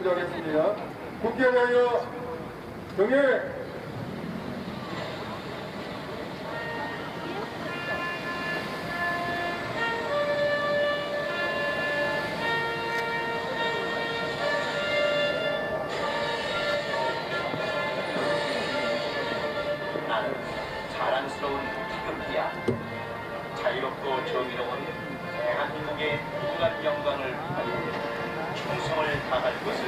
먼저 하겠습니다. 국회에 대하여 경례. 나는 자랑스러운 태극기야. 자유롭고 정의로운 대한민국의 무한 영광을 위하여 충성을 다할 것을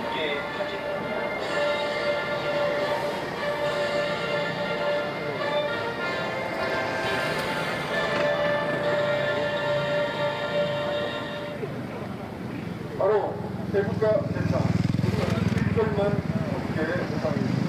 굳게 다짐한다. 바로 대국가 대사, 일절만 함께 대상입니다.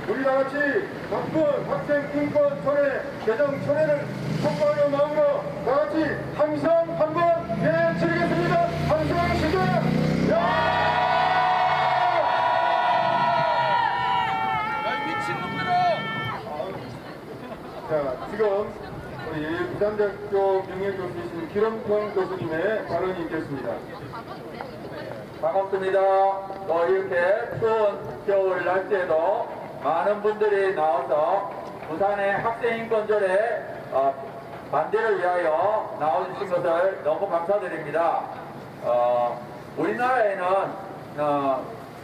우리 다같이 박근 학생 인권 철회 개정 철회를 촉구하는 마음으로 다같이 항상 한번 외치겠습니다. 항상 시대 자, 지금 우리 부산대학교 명예교수이신 기름평 교수님의 발언이 있겠습니다. 반갑습니다. 이렇게 추운 겨울 날씨에도 많은 분들이 나와서 부산의 학생인권절에 반대를 위하여 나와주신 것을 너무 감사드립니다. 우리나라에는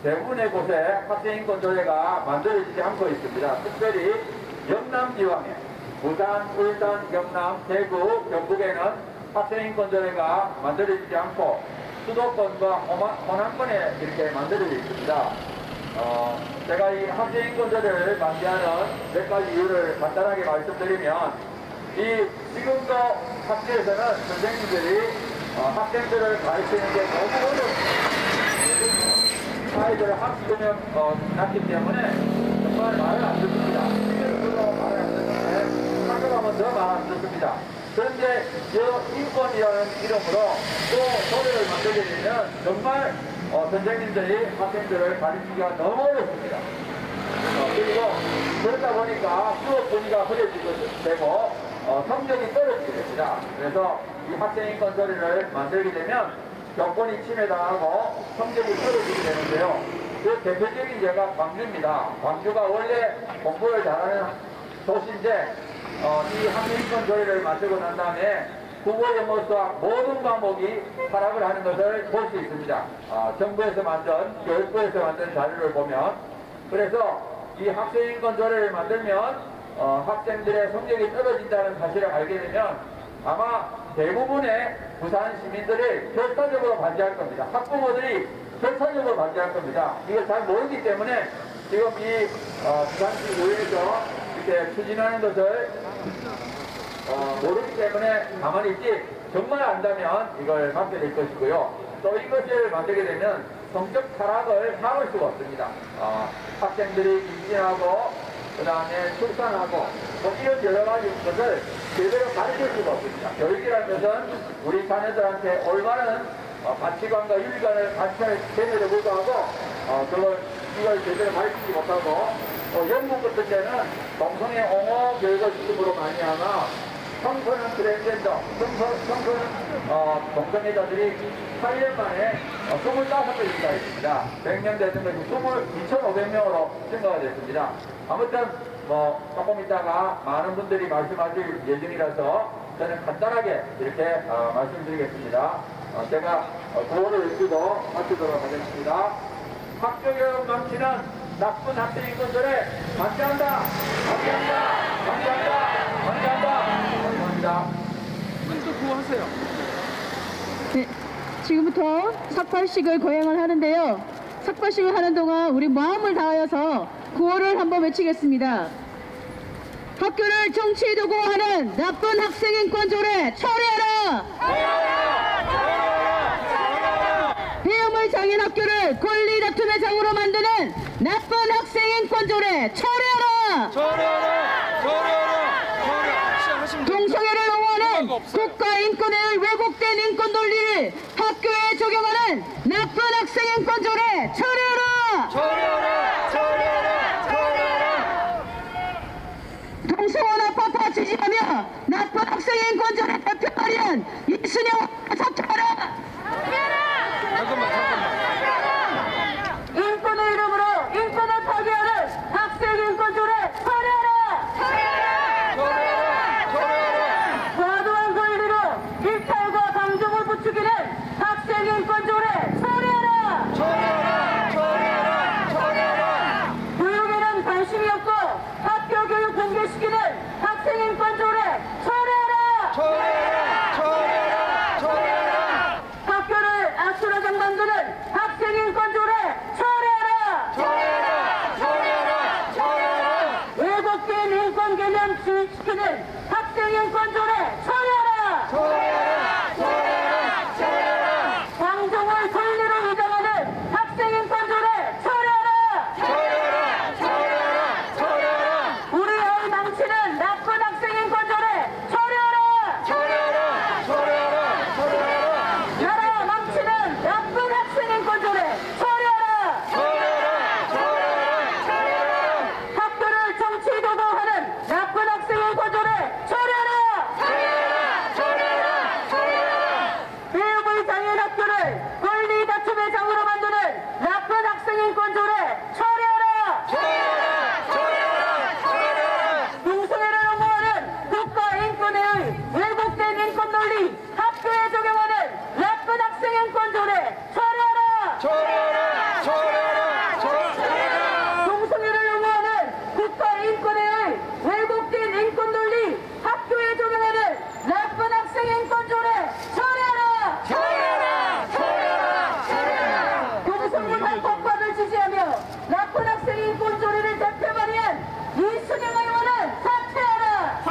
대부분의 곳에 학생인권조례가 만들어지지 않고 있습니다. 특별히 영남지방에 부산, 울산, 경남, 대구, 경북에는 학생인권조례가 만들어지지 않고 수도권과 호남권에 이렇게 만들어져 있습니다. 제가 이 학생인권조례를 반대하는 몇 가지 이유를 간단하게 말씀드리면, 지금도 학교에서는 선생님들이 학생들을 가르치는 게 너무 어렵습니다. 아이들을 학습력 낮기 때문에 정말 말을 안 듣습니다. 학교에서도 말을 안 듣는데 학교 가면 더 말 안 듣습니다. 그런데 인권이라는 이름으로 또 조례를 만들게 되면 정말 선생님들이 학생들을 가르치기가 너무 어렵습니다. 그리고 그러다 보니까 수업 분위기가 흐려지게 되고 성적이 떨어지게 됩니다. 그래서 이 학생인권 조례를 만들게 되면 교권이 침해당하고 성적이 떨어지게 되는데요. 그 대표적인 예가 광주입니다. 광주가 원래 공부를 잘하는 도시인데 이 학생인권 조례를 만들고 난 다음에 국어, 영어, 수학 모든 과목이 하락을 하는 것을 볼 수 있습니다. 정부에서 만든, 교육부에서 만든 자료를 보면. 그래서 이 학생인권 조례를 만들면 학생들의 성적이 떨어진다는 사실을 알게 되면 아마 대부분의 부산 시민들이 결사적으로 반대할 겁니다. 학부모들이 결사적으로 반대할 겁니다. 이걸 잘 모르기 때문에 지금 이 부산시 의회에서 이렇게 추진하는 것을 모르기 때문에 가만히 있지, 정말 안다면 이걸 맡게 될 것이고요. 또 이것을 만들게 되면 성적 하락을 막을 수가 없습니다. 학생들이 임신하고 그 다음에 출산하고 이런 여러 가지 것을 제대로 가르칠 수가 없습니다. 교육이라는 것은 우리 자녀들한테 올바른 가치관과 윤리관을 가르쳐내도 불구하고 이걸 제대로 가르치지 못하고 영국 같은 데는 동성애 옹호 교육을 수습으로 많이 하나 청소년 트랜스젠더, 청소년 동성애자들이 8년 만에 25명이 있습니다. 100명 되는 것이 2,500명으로 증가가 됐습니다. 아무튼 조금 있다가 많은 분들이 말씀하실 예정이라서 저는 간단하게 이렇게 말씀드리겠습니다. 제가 구호를 외치고 마치도록 하겠습니다. 학교교육 넘치는 나쁜 학생 인권들에 반대한다! 반대한다! 반대한다! 반대한다! 감사합니다. 또 구호하세요. 네, 지금부터 삭발식을 거행을 하는데요. 삭발식을 하는 동안 우리 마음을 다하여서 구호를 한번 외치겠습니다. 학교를 정치 도구화하는 나쁜 학생 인권 조례 처리하라! 배움의 장인 학교를 권리 다툼의 장으로 만드는 나쁜 학생 인권 조례 처리하라! 동성애를 옹호하는 국가인권회의 왜곡된 인권 논리를 학교에 적용하는 나쁜 학생 인권 조례 처리하라! 동성원 아파파 지지하며 나쁜 학생 인권 조례 대표 발의한 이순영 사퇴하라! 인권의 이름으로 인권을 파괴하는 학생 인권 조례 처리하라! 과도한 권리로 일탈과 방종을 부추기는 학생 인권 조례 처리하라! 교육에는 관심이 없고 학교 교육 공개시키는 학생 인권 조례 처리하라! 학교를 아수라장 만드는 학생 인권 조례 처리하라! 왜곡된 인권 개념 주입시키는 학생 인권 조례 처리하라! 방종을 권리로 위장하는 학생 인권 조례 처리하라! 우리 아이 망치는 나쁜 학생 인권 조례 처리하라! 나라 망치는 나쁜 학생 인권 조례 처리하라! 학교를 정치 도구화하는 나쁜 학생 인권 조례 처리하라! 배움의 장인 학교를 권리 다툼의 장으로 만드는 나쁜 학생 인권 조례 처리하라! 동성애를 옹호하는 국가인권회의 왜곡된 인권 논리 학교에 적용하는 나쁜 학생 인권 조례 처리하라! 동성애를 옹호하는 국가인권회의 왜곡된 인권 논리 학교에 적용하는 나쁜 학생 인권 조례 처리하라! 동성애 합법화를 지지하며 나쁜 학생 인권 조례를 대표 발의한 이순영 의원은 사퇴하라!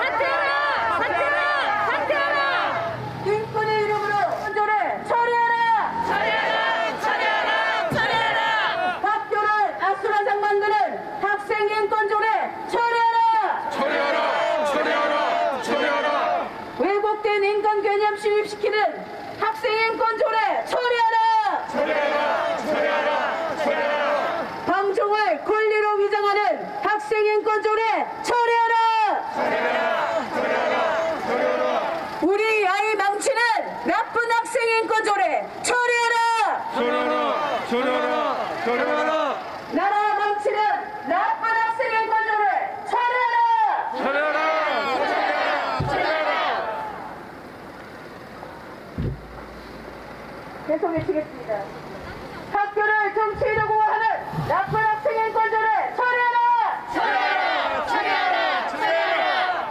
인권의 이름으로 조례 처리하라! 학교를 아수라장 만드는 학생 인권 조례 처리하라! 왜곡된 인권 개념 주입시키는 학생 인권 조례 처리하라! 방종을 권리로 위장하는 학생 인권 조례 처리하라! 우리 아이 망치는 나쁜 학생 인권 조례 처리하라! 나라 망치는 나쁜 학생 인권 조례 처리하라! 계속 외치겠습니다. 학교를 정치 도구화하는 나쁜 학생 인권 조례 처리하라!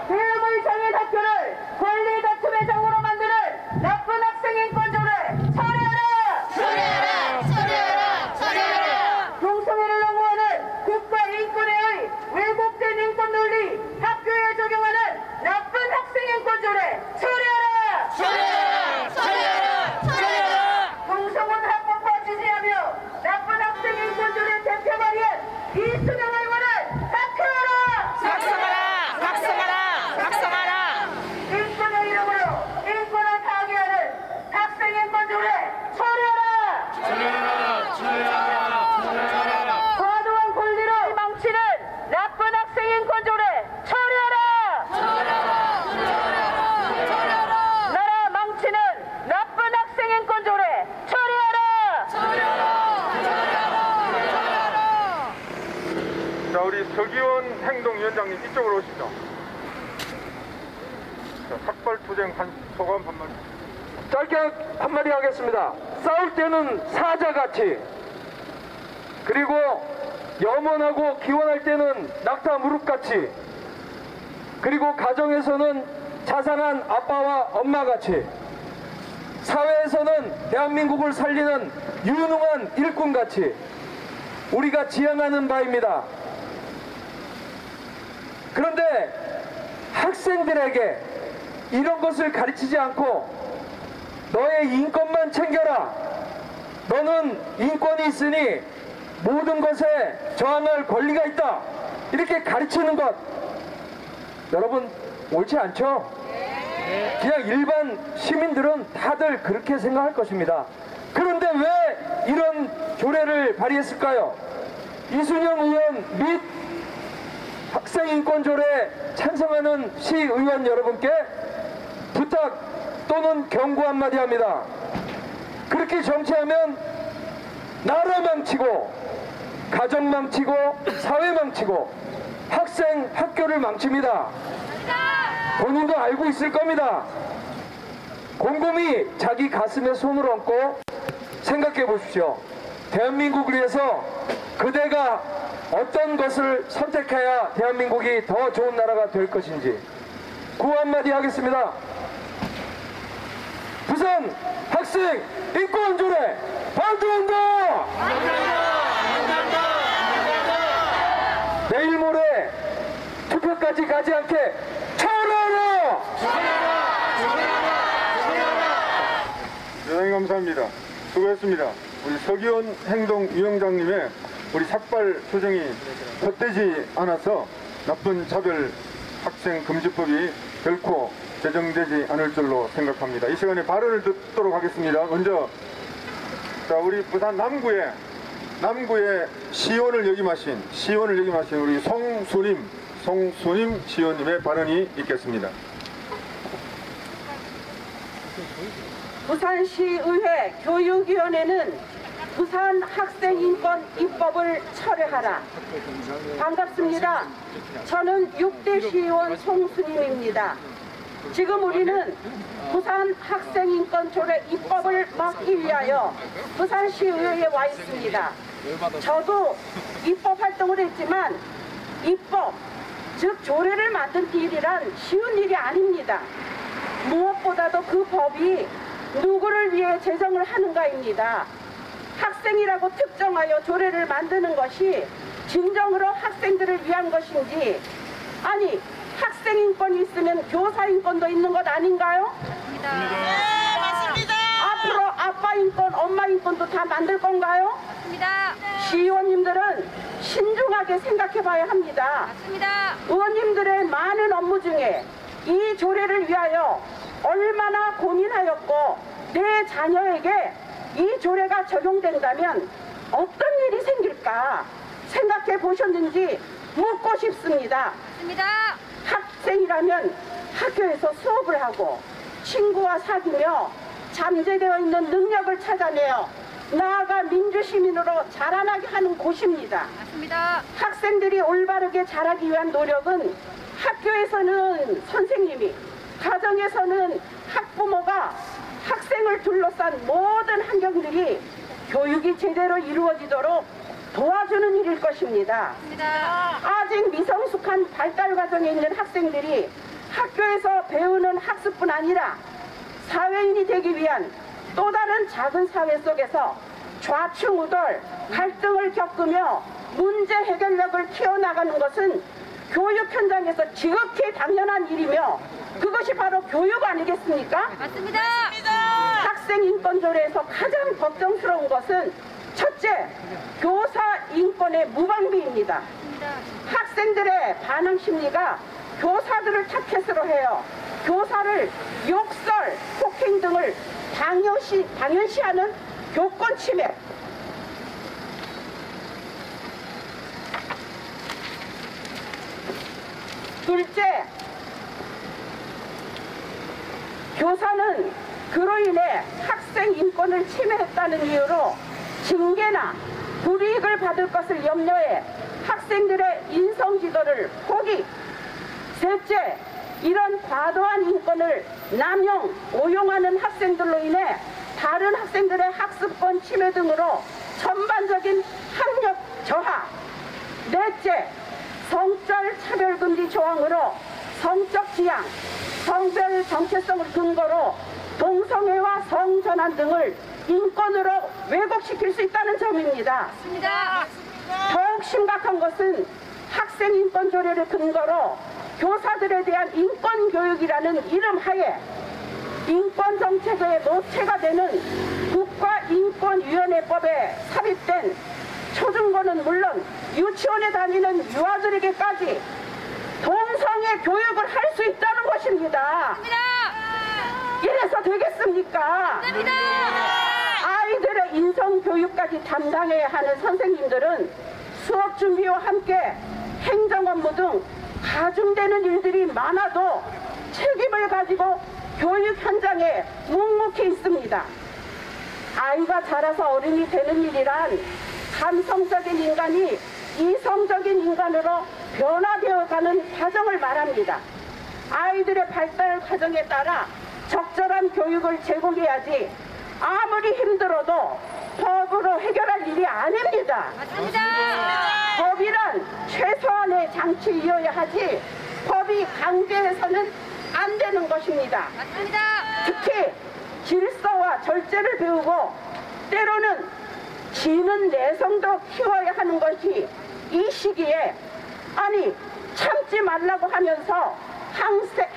배움의 장인 학교를 권리 다툼의 장으로 만드는 나쁜 학생 인권 조례 처리하라! 동성애를 옹호하는 국가인권회의 왜곡된 인권 논리 학교에 적용하는 나쁜 학생 인권 조례 처리하라! 동성원 합법화 지지하며 나쁜 학생 인권 조례 대표 발의한 이순영 의원은 사퇴하라! 인권의 이름으로 인권을 파괴하는 학생 인권 조례 처리하라! 과도한 권리로 망치는 나쁜 학생 인권 조례 처리하라! 나라 망치는 나쁜 학생 인권 조례 처리하라! 자, 우리 서기원 행동위원 위원장님 이쪽으로 오시죠. 자, 삭발투쟁 소감 한마디. 짧게 한마디 하겠습니다. 싸울 때는 사자같이, 그리고 염원하고 기원할 때는 낙타 무릎같이, 그리고 가정에서는 자상한 아빠와 엄마같이, 사회에서는 대한민국을 살리는 유능한 일꾼같이 우리가 지향하는 바입니다. 그런데 학생들에게 이런 것을 가르치지 않고 너의 인권만 챙겨라, 너는 인권이 있으니 모든 것에 저항할 권리가 있다, 이렇게 가르치는 것, 여러분 옳지 않죠? 그냥 일반 시민들은 다들 그렇게 생각할 것입니다. 그런데 왜 이런 조례를 발의했을까요? 이순영 의원 및 학생인권조례 찬성하는 시의원 여러분께 부탁 또는 경고 한마디 합니다. 그렇게 정치하면 나라 망치고 가정 망치고 사회 망치고 학생 학교를 망칩니다. 본인도 알고 있을 겁니다. 곰곰이 자기 가슴에 손을 얹고 생각해 보십시오. 대한민국을 위해서 그대가 어떤 것을 선택해야 대한민국이 더 좋은 나라가 될 것인지 구호 한마디 하겠습니다. 부산 학생 인권조례 반대한다! 내일 모레 투표까지 가지 않게 철회하라! 대단히 감사합니다. 수고했습니다. 우리 서기원 행동위원장님의 우리 삭발 투쟁이 헛되지 않아서 나쁜 차별 학생 금지법이 결코 제정되지 않을 줄로 생각합니다. 이 시간에 발언을 듣도록 하겠습니다. 먼저 자, 우리 부산 남구의 시원을 역임하신 우리 송수님 시원님의 발언이 있겠습니다. 부산시의회 교육위원회는 부산 학생인권 입법을 철회하라. 반갑습니다. 저는 6대 시의원 송수님입니다. 지금 우리는 부산 학생인권 조례 입법을 막기 위하여 부산시의회에 와 있습니다. 저도 입법 활동을 했지만 입법, 즉 조례를 만든 일이란 쉬운 일이 아닙니다. 무엇보다도 그 법이 누구를 위해 제정을 하는가입니다. 학생이라고 특정하여 조례를 만드는 것이 진정으로 학생들을 위한 것인지, 아니 학생 인권이 있으면 교사 인권도 있는 것 아닌가요? 네, 맞습니다. 앞으로 아빠 인권, 엄마 인권도 다 만들 건가요? 맞습니다. 시의원님들은 신중하게 생각해 봐야 합니다. 맞습니다. 의원님들의 많은 업무 중에 이 조례를 위하여 얼마나 고민하였고 내 자녀에게 이 조례가 적용된다면 어떤 일이 생길까 생각해 보셨는지 묻고 싶습니다. 맞습니다. 학생이라면 학교에서 수업을 하고 친구와 사귀며 잠재되어 있는 능력을 찾아내어 나아가 민주시민으로 자라나게 하는 곳입니다. 맞습니다. 학생들이 올바르게 자라기 위한 노력은 학교에서는 선생님이, 가정에서는 학부모가 학생을 둘러싼 모든 환경들이 교육이 제대로 이루어지도록 도와주는 일일 것입니다. 맞습니다. 아직 미성숙한 발달 과정에 있는 학생들이 학교에서 배우는 학습뿐 아니라 사회인이 되기 위한 또 다른 작은 사회 속에서 좌충우돌, 갈등을 겪으며 문제 해결력을 키워나가는 것은 교육 현장에서 지극히 당연한 일이며 그것이 바로 교육 아니겠습니까? 맞습니다. 학생 인권조례에서 가장 걱정스러운 것은 첫째, 교사 인권의 무방비입니다. 학생들의 반응 심리가 교사들을 타켓으로 해요. 교사를 욕설, 폭행 등을 당연시하는 교권 침해. 둘째, 교사는 그로 인해 학생 인권을 침해했다는 이유로 징계나 불이익을 받을 것을 염려해 학생들의 인성지도를 포기. 셋째, 이런 과도한 인권을 남용, 오용하는 학생들로 인해 다른 학생들의 학습권 침해 등으로 전반적인 학력 저하. 넷째, 성적 차별금지 조항으로 성적 지향, 성별 정체성을 근거로 동성애와 성전환 등을 인권으로 왜곡시킬 수 있다는 점입니다. 맞습니다. 더욱 심각한 것은 학생 인권 조례를 근거로 교사들에 대한 인권 교육이라는 이름 하에 인권 정책의 노체가 되는 국가인권위원회법에 삽입된 초중고는 물론 유치원에 다니는 유아들에게까지 동성애 교육을 할 수 있다는 것입니다. 이래서 되겠습니까? 아이들의 인성 교육까지 담당해야 하는 선생님들은 수업 준비와 함께 행정 업무 등 가중되는 일들이 많아도 책임을 가지고 교육 현장에 묵묵히 있습니다. 아이가 자라서 어른이 되는 일이란 감성적인 인간이 이성적인 인간으로 변화되어가는 과정을 말합니다. 아이들의 발달 과정에 따라 적절한 교육을 제공해야지 아무리 힘들어도 법으로 해결할 일이 아닙니다. 법이란 최소한의 장치이어야 하지 법이 강제해서는 안 되는 것입니다. 특히 질서와 절제를 배우고 때로는 지는 내성도 키워야 하는 것이 이 시기에 아니 참지 말라고 하면서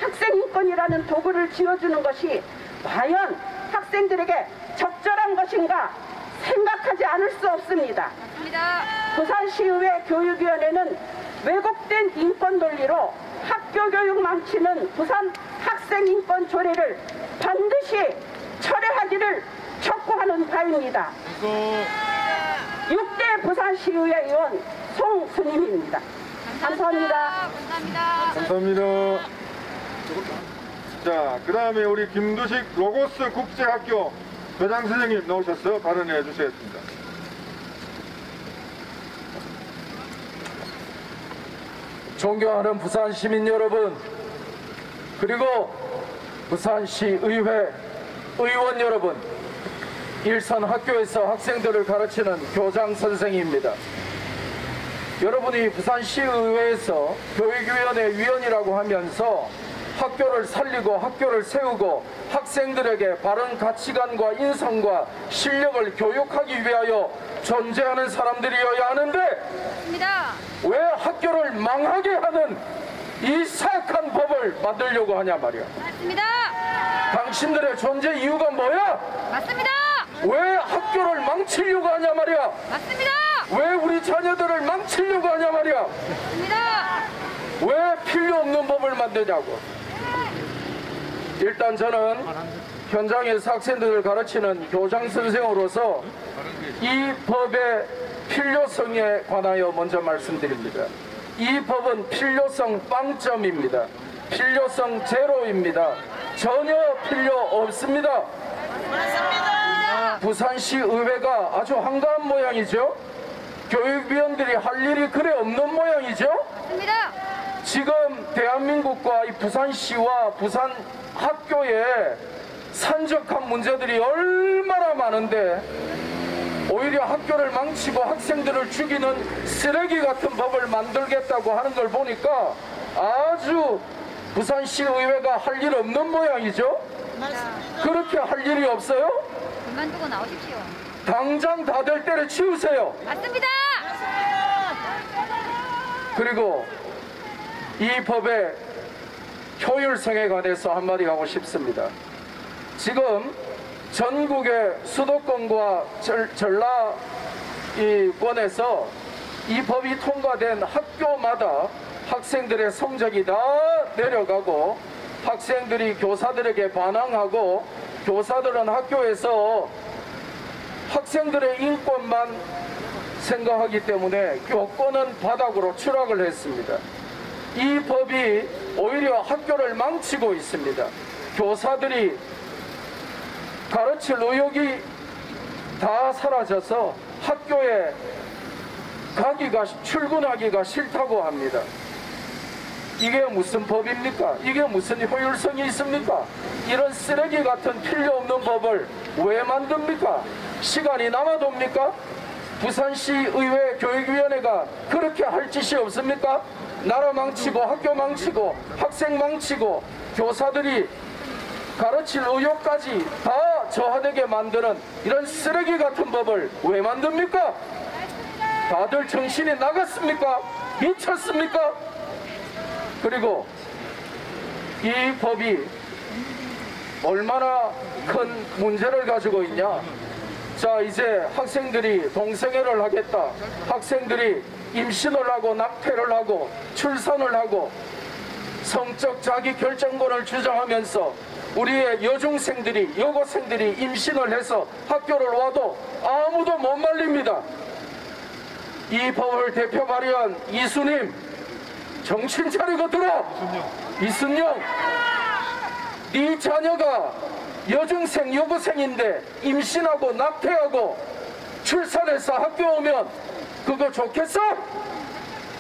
학생인권이라는 도구를 쥐어주는 것이 과연 학생들에게 적절한 것인가 생각하지 않을 수 없습니다. 부산시의회 교육위원회는 왜곡된 인권 논리로 학교 교육 망치는 부산 학생인권 조례를 반드시 철회하기를 촉구하는 바입니다. 6대 부산시의회 의원 송순임입니다. 감사합니다. 감사합니다. 자, 그 다음에 우리 김두식 로고스 국제학교 교장 선생님 나오셔서 발언해 주시겠습니다. 존경하는 부산 시민 여러분, 그리고 부산시 의회 의원 여러분, 일선 학교에서 학생들을 가르치는 교장 선생입니다. 여러분이 부산시 의회에서 교육위원회 위원이라고 하면서 학교를 살리고 학교를 세우고 학생들에게 바른 가치관과 인성과 실력을 교육하기 위하여 존재하는 사람들이어야 하는데 왜 학교를 망하게 하는 이 사악한 법을 만들려고 하냐 말이야. 당신들의 존재 이유가 뭐야? 왜 학교를 망치려고 하냐 말이야. 왜 우리 자녀들을 망치려고 하냐 말이야. 왜 필요 없는 법을 만드냐고. 일단 저는 현장에서 학생들을 가르치는 교장 선생으로서 이 법의 필요성에 관하여 먼저 말씀드립니다. 이 법은 필요성 빵점입니다. 필요성 제로입니다. 전혀 필요 없습니다. 부산시 의회가 아주 한가한 모양이죠. 교육위원들이 할 일이 그래 없는 모양이죠. 지금 대한민국과 이 부산시와 부산 학교에 산적한 문제들이 얼마나 많은데 오히려 학교를 망치고 학생들을 죽이는 쓰레기 같은 법을 만들겠다고 하는 걸 보니까 아주 부산시 의회가 할 일 없는 모양이죠. 그렇게 할 일이 없어요? 그만두고 나오십시오. 당장 다들 때려치우세요. 그리고 이 법의 효율성에 관해서 한마디 하고 싶습니다. 지금 전국의 수도권과 전라권에서 이 법이 통과된 학교마다 학생들의 성적이 다 내려가고 학생들이 교사들에게 반항하고 교사들은 학교에서 학생들의 인권만 생각하기 때문에 교권은 바닥으로 추락을 했습니다. 이 법이 오히려 학교를 망치고 있습니다. 교사들이 가르칠 의욕이 다 사라져서 학교에 출근하기가 싫다고 합니다. 이게 무슨 법입니까? 이게 무슨 효율성이 있습니까? 이런 쓰레기 같은 필요 없는 법을 왜 만듭니까? 시간이 남아도입니까? 부산시 의회 교육위원회가 그렇게 할 짓이 없습니까? 나라 망치고 학교 망치고 학생 망치고 교사들이 가르칠 의욕까지 다 저하되게 만드는 이런 쓰레기 같은 법을 왜 만듭니까? 다들 정신이 나갔습니까? 미쳤습니까? 그리고 이 법이 얼마나 큰 문제를 가지고 있냐. 자, 이제 학생들이 동성애를 하겠다, 학생들이 임신을 하고 낙태를 하고 출산을 하고 성적 자기 결정권을 주장하면서 우리의 여중생들이 여고생들이 임신을 해서 학교를 와도 아무도 못 말립니다. 이 법을 대표 발의한 이수님, 정신 차리고 들어. 이순영, 네 자녀가 여중생 여고생인데 임신하고 낙태하고 출산해서 학교 오면 그거 좋겠어?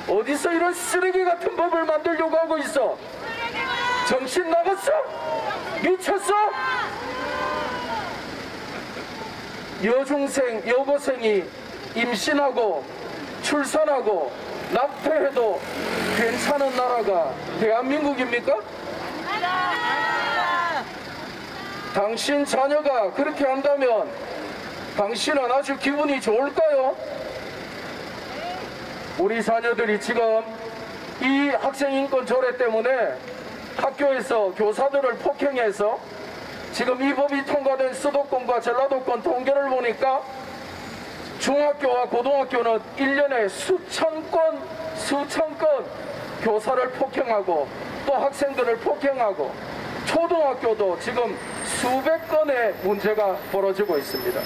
어디서 이런 쓰레기 같은 법을 만들려고 하고 있어? 정신 나갔어? 미쳤어? 여중생 여고생이 임신하고 출산하고 낙태해도 괜찮은 나라가 대한민국입니까? 당신 자녀가 그렇게 한다면 당신은 아주 기분이 좋을까요? 우리 자녀들이 지금 이 학생인권 조례 때문에 학교에서 교사들을 폭행해서 지금 이 법이 통과된 수도권과 전라도권 통계를 보니까 중학교와 고등학교는 1년에 수천 건 교사를 폭행하고 또 학생들을 폭행하고 초등학교도 지금 수백 건의 문제가 벌어지고 있습니다.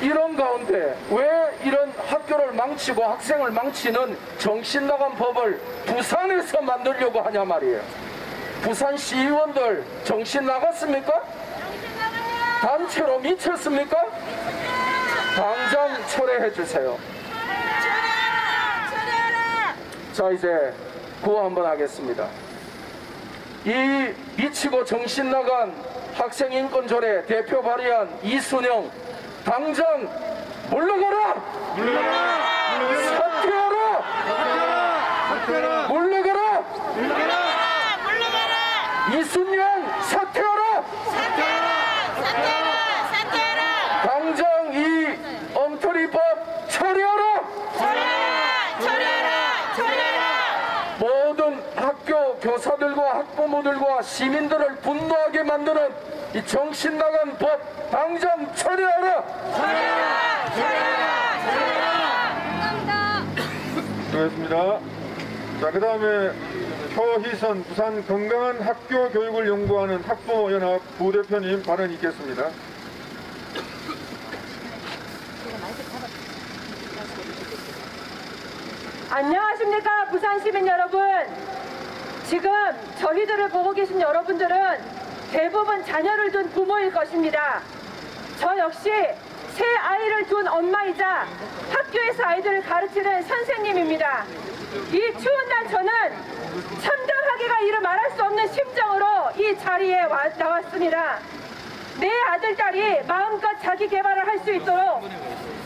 이런 가운데 왜 이런 학교를 망치고 학생을 망치는 정신나간 법을 부산에서 만들려고 하냐 말이에요. 부산 시의원들 정신 나갔습니까? 단체로 미쳤습니까? 당장 철회해 주세요. 자, 이제 구호 한번 하겠습니다. 이 미치고 정신 나간 학생인권조례 대표 발의한 이순영, 당장 물러가라! 사퇴하라! 물러가라! 이순영 사퇴하라! 당장 이 엉터리법 처리하라! 모든 학교 교사들과 학부모들과 시민들을 분노하게 만드는 이 정신나간 법 당장 처리하라! 수고했습니다. 자, 그 다음에 표희선 부산 건강한 학교 교육을 연구하는 학부모연합 부대표님 발언 있겠습니다. 안녕하십니까, 부산 시민 여러분. 지금 저희들을 보고 계신 여러분들은 대부분 자녀를 둔 부모일 것입니다. 저 역시 새 아이를 둔 엄마이자 학교에서 아이들을 가르치는 선생님입니다. 이 추운 날 저는 참담하기가 이루 말할 수 없는 심정으로 이 자리에 나왔습니다. 내 아들, 딸이 마음껏 자기 개발을 할 수 있도록,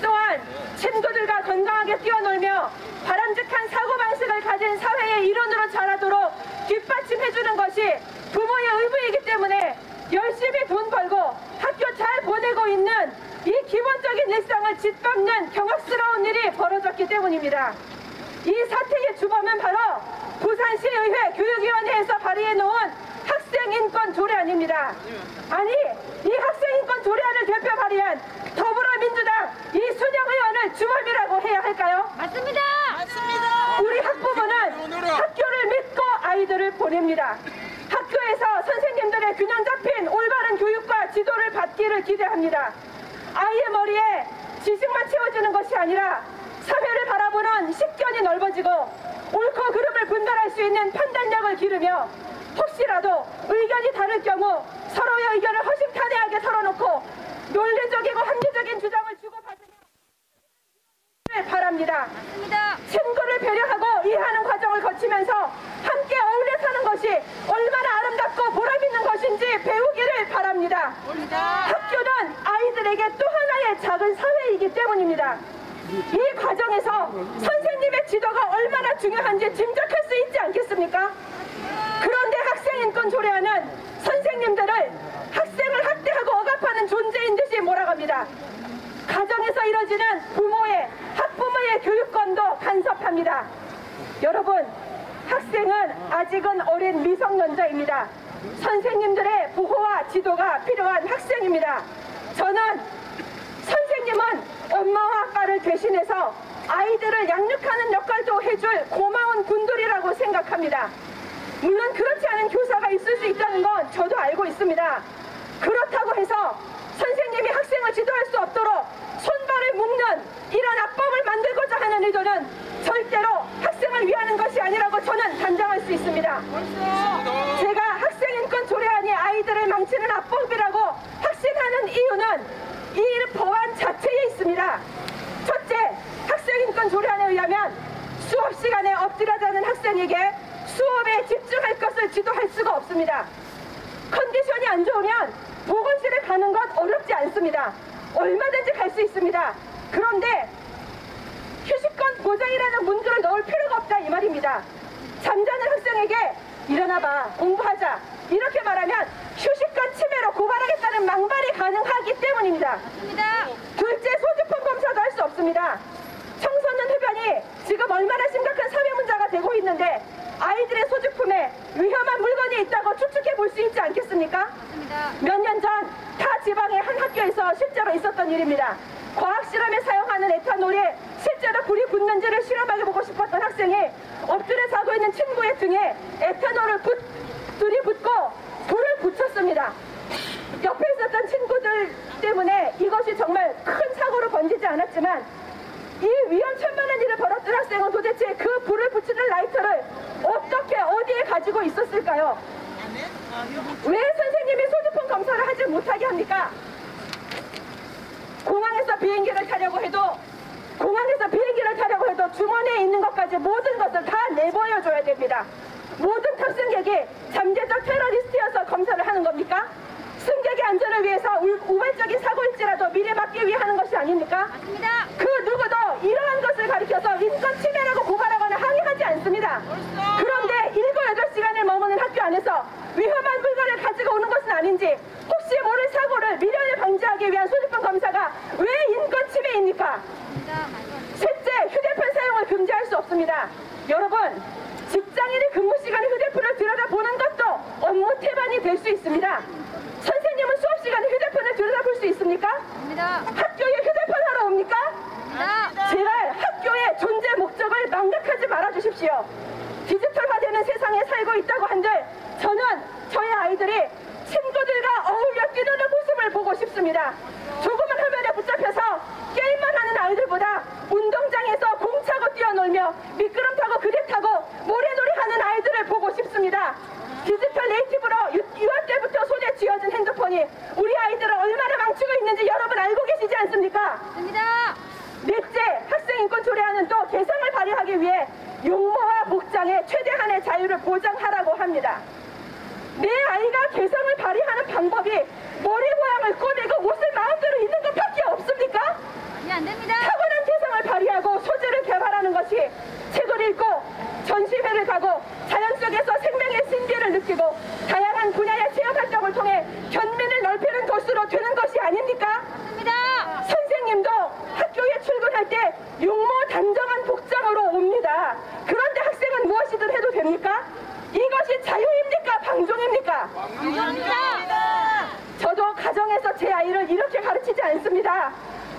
또한 친구들과 건강하게 뛰어놀며 바람직한 사고방식을 가진 사회의 일원으로 자라도록 뒷받침해주는 것이 부모의 의무이기 때문에 열심히 돈 벌고 학교 잘 보내고 있는 이 기본적인 일상을 짓밟는 경악스러운 일이 벌어졌기 때문입니다. 이 사태의 주범은 바로 부산시의회 교육위원회에서 발의해놓은 학생인권 조례 아닙니다. 아니, 이 학생인권 조례안을 대표 발의한 더불어민주당 이순영 의원을 주범이라고 해야 할까요? 맞습니다. 우리 학부모는 학교를 믿고 아이들을 보냅니다. 학교에서 선생님들의 균형 잡힌 올바른 교육과 지도를 받기를 기대합니다. 아이의 머리에 지식만 채워주는 것이 아니라 사회를 바라보는 식견이 넓어지고 옳고 그름을 분별할 수 있는 판단력을 기르며 혹시라도 의견이 다를 경우 서로의 의견을 허심탄회하게 털어놓고 논리적이고 합리적인 주장을 주고받으며 바랍니다. 있습니다. 맞습니다. 친구를 배려하고 이해하는 과정을 거치면서 함께 어울려 사는 것이 얼마나 아름답고 보람있는 것인지 배우기를 바랍니다. 학교는 아이들에게 또 하나의 작은 사회이기 때문입니다. 이 과정에서 선생님의 지도가 얼마나 중요한지 짐작할 수 있지 않겠습니까? 그런데 학생인권 조례안은 선생님들을 학생을 학대하고 억압하는 존재인 듯이 몰아갑니다. 가정에서 이뤄지는 부모의, 학부모의 교육권도 간섭합니다. 여러분, 학생은 아직은 어린 미성년자입니다. 선생님들의 보호와 지도가 필요한 학생입니다. 저는 선생님은 엄마와 아빠를 대신해서 아이들을 양육하는 역할도 해줄 고마운 분들이라고 생각합니다. 물론 그렇지 않은 교사가 있을 수 있다는 건 저도 알고 있습니다. 그렇다고 해서 선생님이 학생을 지도할 수 없도록 손발을 묶는 이런 압박을 만들고자 하는 의도는 절대로 학생을 위하는 것이 아니라고 저는 단정할 수 있습니다. 제가 학생인권 조례안이 아이들을 망치는 압박이라고 확신하는 이유는 이 법안 자체에 있습니다. 첫째, 학생인권 조례안에 의하면 수업 시간에 엎드려 자는 학생에게 수업에 집중할 것을 지도할 수가 없습니다. 컨디션이 안 좋으면 보건실에 가는 건 어렵지 않습니다. 얼마든지 갈 수 있습니다. 그런데 휴식권 보장이라는 문구를 넣을 필요가 없다 이 말입니다. 잠자는 학생에게 일어나봐, 공부하자 이렇게 말하면 휴식권 침해로 고발하겠다는 망발이 가능하기 때문입니다. 둘째, 소지품 검사도 할 수 없습니다. 청소년 흡연이 지금 얼마나 심각한 사회 문제가 되고 있는데 아이들의 소지품에 위험한 물건이 있다고 추측해 볼 수 있지 않겠습니까? 몇 년 전 타 지방의 한 학교에서 실제로 있었던 일입니다. 과학실험에 사용하는 에탄올이 실제로 불이 붙는지를 실험하게 보고 싶었던 학생이 엎드려 자고 있는 친구의 등에 에탄올을 들이붓고 불을 붙였습니다. 옆에 있었던 친구들 때문에 이것이 정말 큰 사고로 번지지 않았지만 이 위험천만한 일을 벌였던 학생은 도대체 그 불을 붙이는 라이터를 어떻게 어디에 가지고 있었을까요? 왜 선생님이 소지품 검사를 하지 못하게 합니까? 공항에서 비행기를 타려고 해도 주머니에 있는 것까지 모든 것을 다 내보여줘야 됩니다. 모든 탑승객이 잠재적 테러리스트여서 검사를 하는 겁니까? 승객의 안전을 위해서 우발적인 사고일지라도 미리 막기 위해 하는 것이 아닙니까? 맞습니다. 그 누구도 이러한 것을 가리켜서 인권 침해라고 고발하거나 항의하지 않습니다. 그런데 7, 8시간을 머무는 학교 안에서 위험한 물건을 가지고 오는 것은 아닌지 혹시 모를 사고를 미련을 방지하기 위한 소지품 검사가 왜 인권 침해입니까? 셋째, 휴대폰 사용을 금지할 수 없습니다. 여러분, 직장인의 근무 시간에 휴대폰을 들여다보는 것도 업무 태반이 될 수 있습니다. 선생님은 수업 시간에 휴대폰을 들여다볼 수 있습니까? 학교에 휴대폰 하러 옵니까? 제발 학교의 존재 목적을 망각하지 말아주십시오. 디지털화되는 세상에 살고 있다고 한들 저는 저희 아이들이 친구들과 어울려 뛰노는 모습을 보고 싶습니다. 조그만 화면에 붙잡혀서 게임만 하는 아이들보다 운동장에서 공 차고 뛰어놀며 미끄럼 타고 그립 타고 모래놀이 하는 아이들을 보고 싶습니다. 디지털 네이티브로 유아 때부터 손에 쥐어진 핸드폰이 우리 아이들을 얼마나 망치고 있는지 여러분 알고 계시지 않습니까? 넷째, 학생인권 조례안은 또 개성을 발휘하기 위해 용모와 복장의 최대한의 자유를 보장하라고 합니다. 내 아이가 개성을 발휘하는 방법이 머리 모양을 꼬매고 옷을 마음대로 입는 것밖에 없습니까? 타고난 개성을 발휘하고 소질을 개발하는 것이 책을 읽고 전시회를 가고 자연 속에서 생명의 신비를 느끼고 다양한 분야의 체험활동을 통해 견면을 넓히는 도수로 되는 것이 아닙니까? 선생님도 학교에 출근할 때 용모 단정한 복장으로 옵니다. 그런데 학생은 무엇이든 해도 됩니까? 이것이 자유입니까? 방종입니까? 저도 가정에서 제 아이를 이렇게 가르치지 않습니다.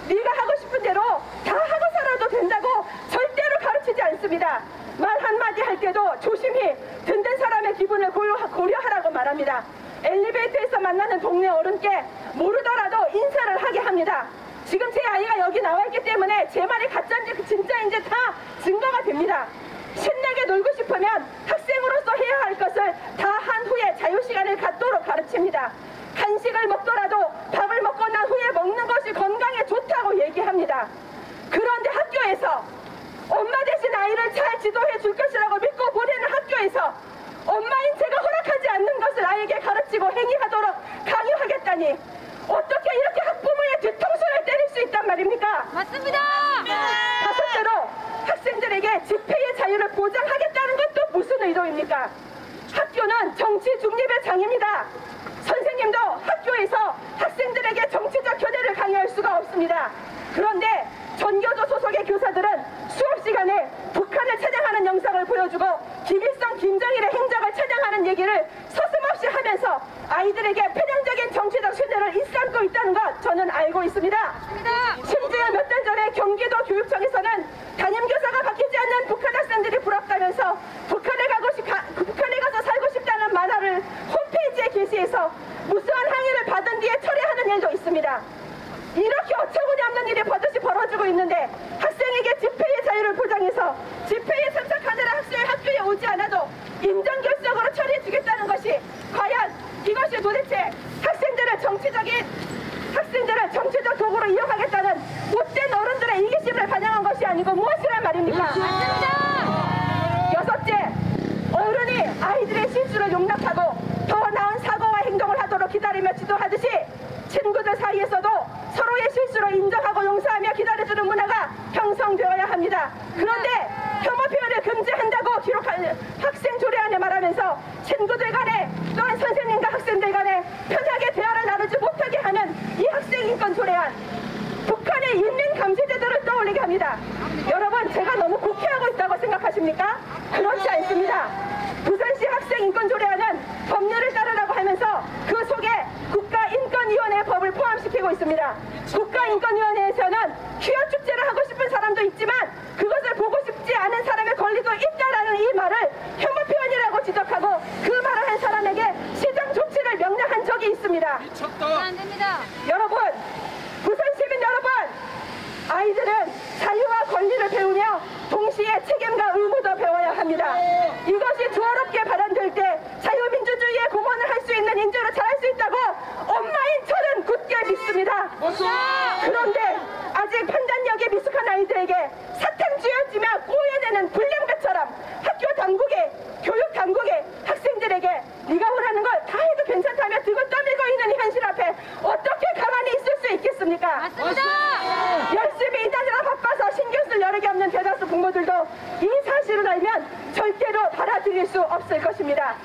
네가 하고 싶은 대로 다 하고 살아도 된다고 절대로 가르치지 않습니다. 말 한마디 할 때도 조심히 듣는 사람의 기분을 고려하라고 말합니다. 엘리베이터에서 만나는 동네 어른께 모르더라도 인사를 하게 합니다. 지금 제 아이가 여기 나와 있기 때문에 제 말이 가짜인지 진짜인지 다 증거가 됩니다. 신나게 놀고 싶으면 학생으로서 해야 할 것을 다 한 후에 자유시간을 갖도록 가르칩니다. 간식을 먹더라도 밥을 먹고 난 후에 먹는 것이 건강에 좋다고 얘기합니다. 그런데 학교에서 엄마 대신 아이를 잘 지도해 줄 것이라고 믿고 보내는 학교에서 엄마인 제가 허락하지 않는 것을 아이에게 가르치고 행위하도록 강요하겠다니 어떻게 이렇게 학부모의 뒤통수를 때릴 수 있단 말입니까? 맞습니다. 다섯째로 학생들에게 집회의 자유를 보장하겠다는 것도 무슨 의도입니까? 학교는 정치 중립의 장입니다. 선생님도 학교에서 학생들에게 정치적 견해를 강요할 수가 없습니다. 그런데 전교조 소속의 교사들은 수업 시간에 북한을 찬양하는 영상을 보여주고 김일성, 김정일의 행적을 찬양하는 얘기를 서슴없이 하면서 아이들에게 편향적인 정치적 세뇌를 일삼고 있다는 것 저는 알고 있습니다. 심지어 몇 달 전에 경기도 교육청에서는 담임교사가 바뀌지 않는 북한 학생들이 부럽다면서 북한에 가서 살고 싶다는 만화를 홈페이지에 게시해서 무수한 항의를 받은 뒤에 철회하는 일도 있습니다. 이렇게 어처구니 없는 일이 버젓이 벌어지고 있는데 학생에게 집회의 자유를 보장해서 집회에 참석하느라 학생이 학교에 오지 않아도 임정결석으로 처리해주겠다는 것이 과연 이것이 도대체 학생들을 정치적 도구로 이용하겠다는 못된 어른들의 이기심을 반영한 것이 아니고 무엇이란 말입니까? 여섯째, 어른이 아이들의 실수를 용납하고 더 나은 사고와 행동을 하도록 기다리며 지도하듯이 친구들 사이에서도 서로의 실수로 인정하고 용서하며 기다려주는 문화가 형성되어야 합니다. 그런데 혐오 표현을 금지한다고 기록한 학생 조례안에 말하면서 친구들 간에 또한 선생님과 학생들 간에 편하게 대화를 나누지 못하게 하는 이 학생인권 조례안, 북한의 인민 감시제도를 떠올리게 합니다. 여러분, 제가 너무 국회하고 있다고 생각하십니까? 그렇지 않습니다. 부산시 학생인권조례안은 법률을 따르라고 하면서 그 속에 국가인권위원회 법을 포함시키고 있습니다. 국가인권위원회에서는 휴학축제를 하고 싶은 사람도 있지만 그것을 보고 싶지 않은 사람의 권리도 있다라는 이 말을 혐오 표현이라고 지적하고 그 말을 한 사람에게 시정 조치를 명령한 적이 있습니다. 안 됩니다. 여러분, 부산 시민 여러분, 아이들은 자유와 권리를 배우며 동시에 책임과 의무도 배워야 합니다. 이것이 조화롭게 발현될 때 자유민주주의의 공헌을 할 수 있는 인재로 자랄 수 있다고 엄마인 저는 굳게 믿습니다. 그런데 아직 판단력이 미숙한 아이들에게 사탕 쥐어주며 꼬여내는 불량배처럼 학교 당국에, 교육 당국에 학생들에게 네가 원하는 걸 다 해도 괜찮다며 등을 떠밀고 있는 현실 앞에 어떻게 가만히 있을 수 있겠습니까? 맞습니다. 열심히 일하느라 바빠서 신경 쓸 여력이 없는 대다수 부모들도 이 사실을 알면 절대로 받아들일 수 없을 것입니다.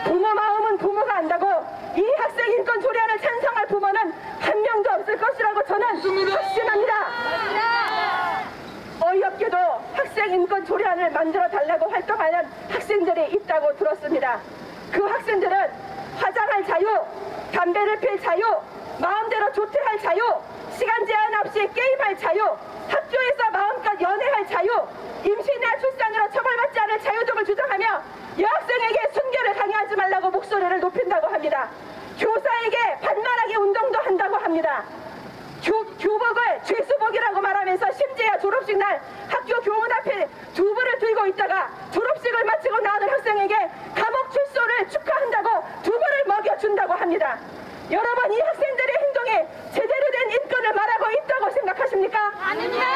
부모 마음은 부모가 안다고 이 학생인권 조례안을 찬성할 부모는 한 명도 없을 것이라고 저는 확신합니다. 어이없게도 학생인권 조례안을 만들어 달라고 활동하는 학생들이 있다고 들었습니다. 그 학생들은 화장할 자유, 담배를 필 자유, 마음대로 조퇴할 자유, 시간 제한 없이 게임할 자유, 학교에서 마음껏 연애할 자유, 임신이나 출산으로 처벌받지 않을 자유 등을 주장하며 여학생에게 순결을 강요하지 말라고 목소리를 높인다고 합니다. 교사에게 반말하기 운동도 한다고 합니다. 교복을 죄수복이라고 말하면서 심지어 졸업식 날 학교 교문 앞에 두부를 들고 있다가 졸업식을 마치고 나오는 학생에게 감옥 출소를 축하한다고 두부를 먹여준다고 합니다. 여러분, 이 학생들의 행동에 제대로 된 인권을 말하고 있다고 생각하십니까? 아닙니다.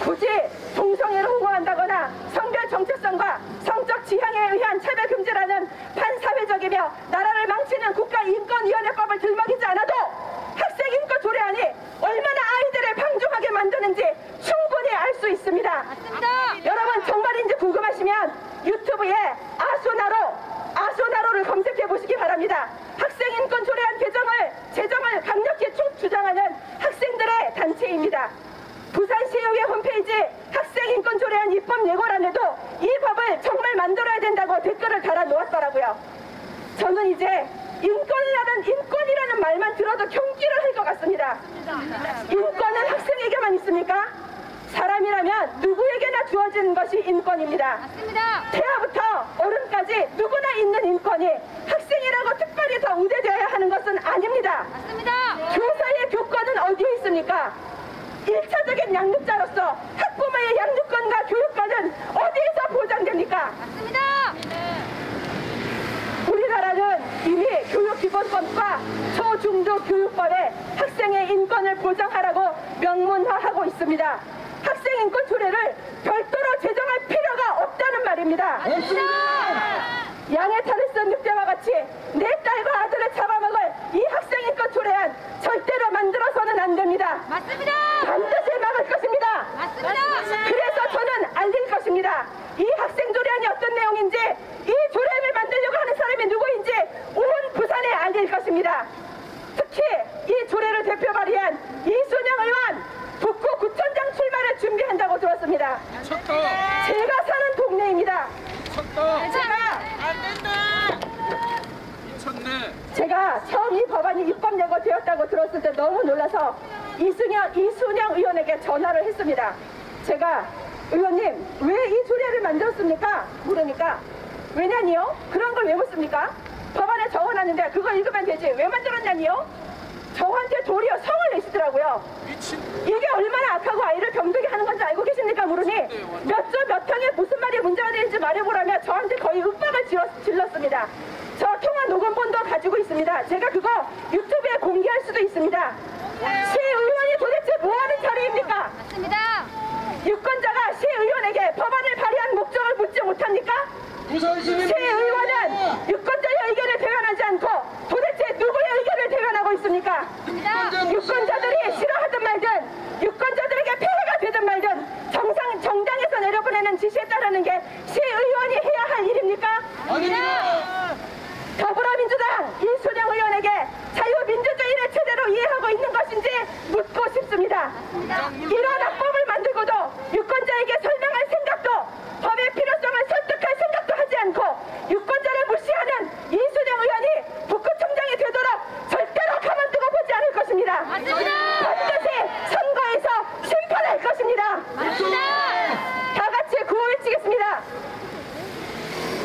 굳이 동성애를 옹호한다거나 성별 정체성과 성적 지향에 의한 차별 금지라는 반사회적이며 나라를 망치는 국가인권위원회법을 들먹이지 않아도 학생인권 조례안이 얼마나 아이들을 방종하게 만드는지 충분히 알 수 있습니다. 맞습니다. 여러분, 정말인지 궁금하시면 유튜브에 아소나로를 검색해 보시기 바랍니다. 학생인권 조례안 제정을 강력히 주장하는 학생들의 단체입니다. 부산시의회 홈페이지 학생인권 조례안 입법 예고란에도 이 법을 정말 만들어야 된다고 댓글을 달아 놓았더라고요. 저는 이제 인권이라는 말만 들어도 경기를 할 것 같습니다. 인권은 학생에게만 있습니까? 사람이라면 누구에게나 주어진 것이 인권입니다. 맞습니다. 태아부터 어른까지 누구나 있는 인권이 학생이라고 특별히 더 우대되어야 하는 것은 아닙니다. 맞습니다. 교사의 교권은 어디에 있습니까? 1차적인 양육자로서 학부모의 양육권과 교육권은 어디에서 보장됩니까? 맞습니다. 우리나라는 이미 교육기본법과 초중등 교육법에 학생의 인권을 보장하라고 명문화하고 있습니다. 학생인권 조례를 별도로 제정할 필요가 없다는 말입니다. 양의 탈을 쓴 늑대와 같이 내 딸과 아들을 잡아먹을 이 학생인권 조례안 절대로 만들어서는 안 됩니다. 맞습니다. 반드시 막을 것입니다. 맞습니다. 그래서 저는 알릴 것입니다. 이 학생 조례안이 어떤 내용인지, 이 조례안을 만들려고 하는 사람이 누구인지 온 부산에 알릴 것입니다. 특히 이 조례를 대표 발의한 이순영 의원 북구 구청장 출마를 준비한다고 들었습니다. 제가 사는 동네입니다. 제가 처음 이 법안이 입법 예고되었다고 들었을 때 너무 놀라서 이순영 의원에게 전화를 했습니다. 제가 의원님 왜 이 조례를 만들었습니까? 물으니까 왜냐니요? 그런 걸 왜 묻습니까? 법안에 적어놨는데 그걸 읽으면 되지 왜 만들었냐니요? 저한테 도리어 성을 내시더라고요. 이게 얼마나 악하고 아이를 병들게 하는 건지 알고 계십니까? 물으니 몇 조 몇 항에 무슨 말이 문제가 되는지 말해보라며 저한테 거의 윽박을 질렀습니다. 저 통화 녹음본도 가지고 있습니다. 제가 그거 유튜브에 공개할 수도 있습니다. 시의원이 도대체 뭐하는 자리입니까? 맞습니다. 유권자가 시의원에게 법안을 발의한 목적을 묻지 못합니까? 시의원은 유권자의 의견을 대변하지 않고 도대체 누구의 의견을 대변하고 있습니까? 유권자들이 싫어하든 말든 유권자들에게 폐해가 되든 말든 정당에서 내려보내는 지시에 따르는 게 시의원이 해야 할 일입니까? 더불어민주당 이순영 의원에게 자유민주주의를 제대로 이해하고 있는 것인지 묻고 싶습니다. 이런 악법을 만들고도 유권자에게 설명할 생각도 법의 필요성을 설득할 생각도 하지 않고 유권자를 무시하는 이순영 의원이 북구청장이 되도록 절대로 가만두고 보지 않을 것입니다. 반드시 선거에서 심판할 것입니다. 다 같이 구호 외치겠습니다.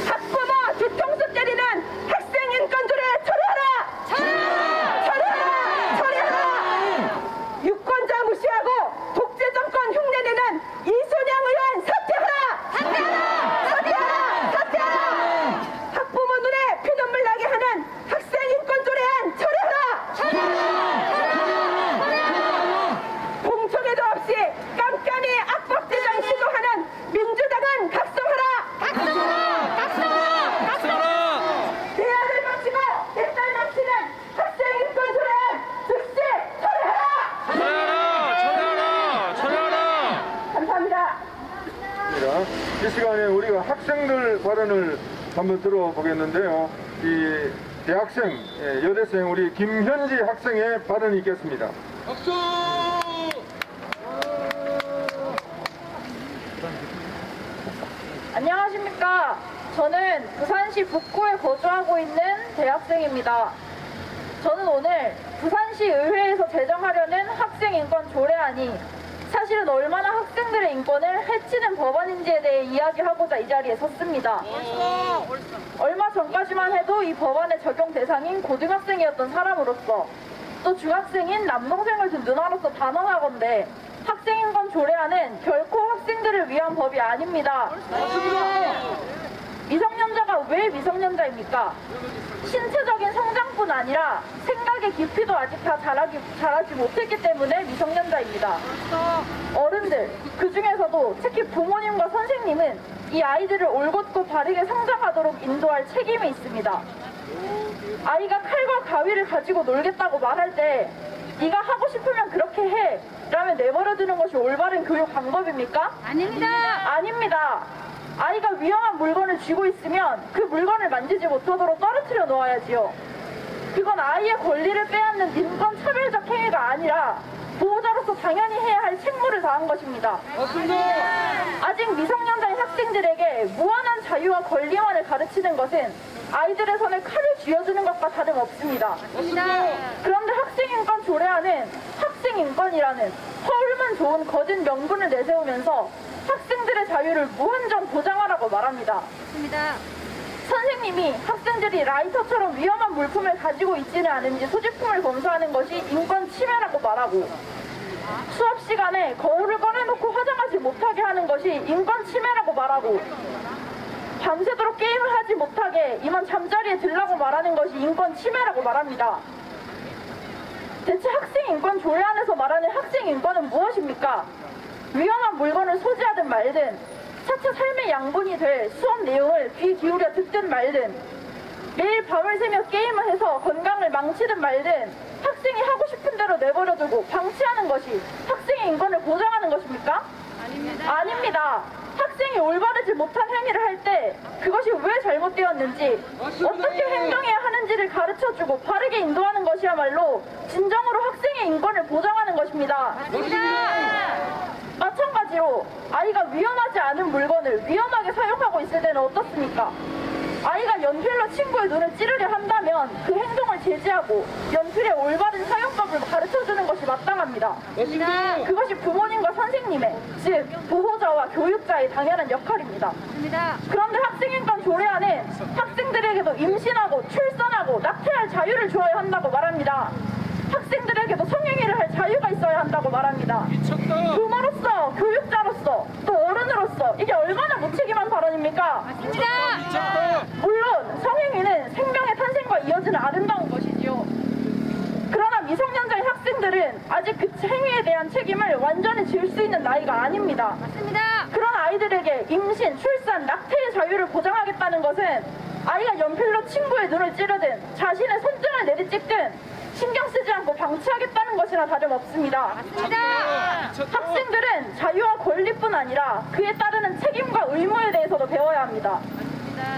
학부모 뒤통수 때리는 학생인권조례 처리하라! 처리하라! 유권자 무시하고 독재정권 흉내내는 이순영 의원 사퇴하라! 사퇴하라! 학부모 눈에 피눈물 나게 하는 학생인권조례안 처리하라! 공청회도 없이 깜깜이 악법 제정 시도하는 민주당은 각성하라! 내 아들 망치고 내 딸 망치는 학생인권 조례안 즉시 처리하라! 감사합니다. 이 시간에 우리가 학생들 발언을 한번 들어보겠는데요. 이 대학생, 여대생 우리 김현지 학생의 발언이 있겠습니다. 안녕하십니까. 저는 부산시 북구에 거주하고 있는 대학생입니다. 저는 오늘 부산시 의회에서 제정하려는 학생인권 조례안이 사실은 얼마나 학생들의 인권을 해치는 법안인지에 대해 이야기하고자 이 자리에 섰습니다. 얼마 전까지만 해도 이 법안의 적용 대상인 고등학생이었던 사람으로서 또 중학생인 남동생을 둔 누나로서 단언하건대 학생인권 조례안은 결코 학생들을 위한 법이 아닙니다. 미성년자가 왜 미성년자입니까? 신체적인 성장뿐 아니라 생각의 깊이도 아직 다 자라지 못했기 때문에 미성년자입니다. 어른들, 그 중에서도 특히 부모님과 선생님은 이 아이들을 올곧고 바르게 성장하도록 인도할 책임이 있습니다. 아이가 칼과 가위를 가지고 놀겠다고 말할 때 네가 하고 싶으면 그렇게 해 라며 내버려두는 것이 올바른 교육 방법입니까? 아닙니다. 아닙니다. 아이가 위험한 물건을 쥐고 있으면 그 물건을 만지지 못하도록 떨어뜨려 놓아야지요. 그건 아이의 권리를 빼앗는 인권 차별적 행위가 아니라 보호자로서 당연히 해야 할 책무를 다한 것입니다. 아직 미성년자인 학생들에게 무한한 자유와 권리만을 가르치는 것은 아이들의 손에 칼을 쥐어주는 것과 다름없습니다. 그런데 학생인권 조례안은 학생인권이라는 허울만 좋은 거짓 명분을 내세우면서 학생들의 자유를 무한정 보장하라고 말합니다. 선생님이 학생들이 라이터처럼 위험한 물품을 가지고 있지는 않은지 소지품을 검사하는 것이 인권 침해라고 말하고 수업 시간에 거울을 꺼내놓고 화장하지 못하게 하는 것이 인권 침해라고 말하고 밤새도록 게임을 하지 못하게 이만 잠자리에 들라고 말하는 것이 인권 침해라고 말합니다. 대체 학생인권 조례안에서 말하는 학생인권은 무엇입니까? 위험한 물건을 소지하든 말든 차차 삶의 양분이 될 수업 내용을 귀 기울여 듣든 말든 매일 밤을 새며 게임을 해서 건강을 망치든 말든 학생이 하고 싶은 대로 내버려두고 방치하는 것이 학생의 인권을 보장하는 것입니까? 아닙니다. 학생이 올바르지 못한 행위를 할 때 그것이 왜 잘못되었는지 어떻게 행동해야 하는지를 가르쳐주고 바르게 인도하는 것이야말로 진정으로 학생의 인권을 보장하는 것입니다. 마찬가지로 아이가 위험하지 않은 물건을 위험하게 사용하고 있을 때는 어떻습니까? 아이가 연필로 친구의 눈을 찌르려 한다면 그 행동을 제지하고 연필의 올바른 사용법을 가르쳐주는 것이 마땅합니다. 그것이 부모님과 선생님의, 즉 보호자와 교육자의 당연한 역할입니다. 그런데 학생인권 조례안은 학생들에게도 임신하고 출산하고 낙태할 자유를 주어야 한다고 말합니다. 학생들에게도 성행위를 할 자유가 있어야 한다고 말합니다. 부모로서, 교육자로서, 또 어른으로서 이게 얼마나 무책임한 발언입니까? 물론 성행위는 생명의 탄생과 이어지는 아름다운 것이지요. 그러나 미성년자의 학생들은 아직 그 행위에 대한 책임을 완전히 질 수 있는 나이가 아닙니다. 그런 아이들에게 임신, 출산, 낙태의 자유를 보장하겠다는 것은 아이가 연필로 친구의 눈을 찌르든 자신의 손등을 내리찍든 신경 쓰지 않고 방치하겠다는 것이나 다름없습니다. 학생들은 자유와 권리뿐 아니라 그에 따르는 책임과 의무에 대해서도 배워야 합니다.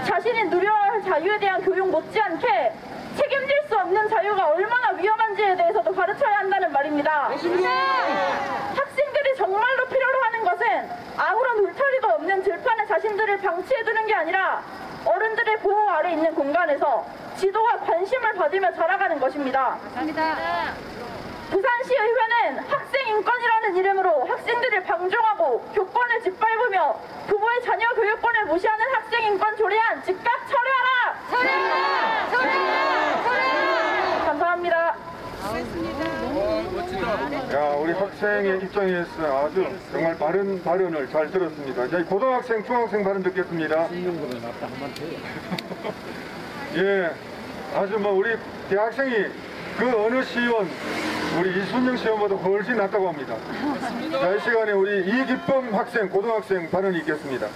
자신이 누려야 할 자유에 대한 교육 못지않게 책임질 수 없는 자유가 얼마나 위험한지에 대해서도 가르쳐야 한다는 말입니다. 학생들이 정말로 필요로 하는 것은 아무런 울타리도 없는 들판에 자신들을 방치해두는 게 아니라 어른들의 보호 아래 있는 공간에서 지도와 관심을 받으며 자라가는 것입니다. 부산시의회는 학생인권이라는 이름으로 학생들을 방종하고 교권을 짓밟으며 부모의 자녀 교육권을 무시하는 학생인권 조례안 즉각 철회하라! 감사합니다. 야, 우리 학생의 입장에서 아주 정말 바른 발언을 잘 들었습니다. 자, 고등학생, 중학생 발언 듣겠습니다. 예, 아주 뭐 우리 대학생이 그 어느 시의원, 우리 이순영 시의원보다 훨씬 낫다고 합니다. 자, 이 시간에 우리 이기쁨 학생, 고등학생 발언이 있겠습니다.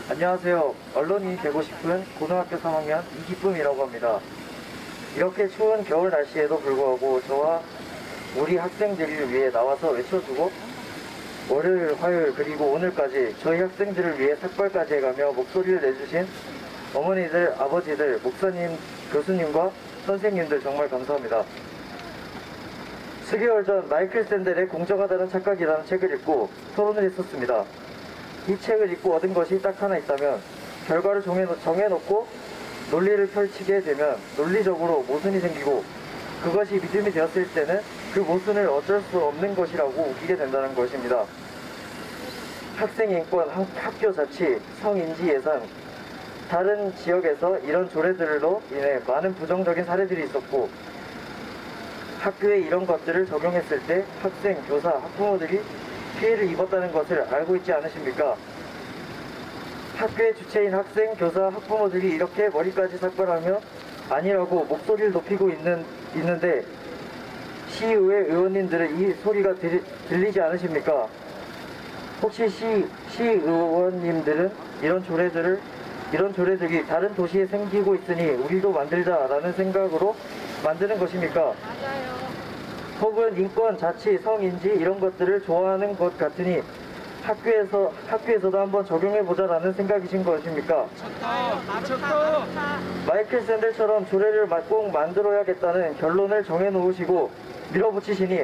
안녕하세요. 언론인이 되고 싶은 고등학교 3학년 이기쁨이라고 합니다. 이렇게 추운 겨울 날씨에도 불구하고 저와 우리 학생들을 위해 나와서 외쳐주고 월요일, 화요일 그리고 오늘까지 저희 학생들을 위해 삭발까지 해가며 목소리를 내주신 어머니들, 아버지들, 목사님, 교수님과 선생님들 정말 감사합니다. 수개월 전 마이클 샌델의 공정하다는 착각이라는 책을 읽고 토론을 했었습니다. 이 책을 읽고 얻은 것이 딱 하나 있다면 결과를 정해놓고 논리를 펼치게 되면 논리적으로 모순이 생기고 그것이 믿음이 되었을 때는 그 모순을 어쩔 수 없는 것이라고 우기게 된다는 것입니다. 학생인권, 학교 자치, 성인지 예산 다른 지역에서 이런 조례들로 인해 많은 부정적인 사례들이 있었고 학교에 이런 것들을 적용했을 때 학생, 교사, 학부모들이 피해를 입었다는 것을 알고 있지 않으십니까? 학교의 주체인 학생, 교사, 학부모들이 이렇게 머리까지 삭발하며 아니라고 목소리를 높이고 있는데 시의회 의원님들은 이 소리가 들리지 않으십니까? 혹시 시의원님들은 이런 조례들이 다른 도시에 생기고 있으니 우리도 만들자라는 생각으로 만드는 것입니까? 혹은 인권, 자치, 성인지 이런 것들을 좋아하는 것 같으니 학교에서도 한번 적용해보자라는 생각이신 것입니까? 마이클 샌델처럼 조례를 꼭 만들어야겠다는 결론을 정해놓으시고 밀어붙이시니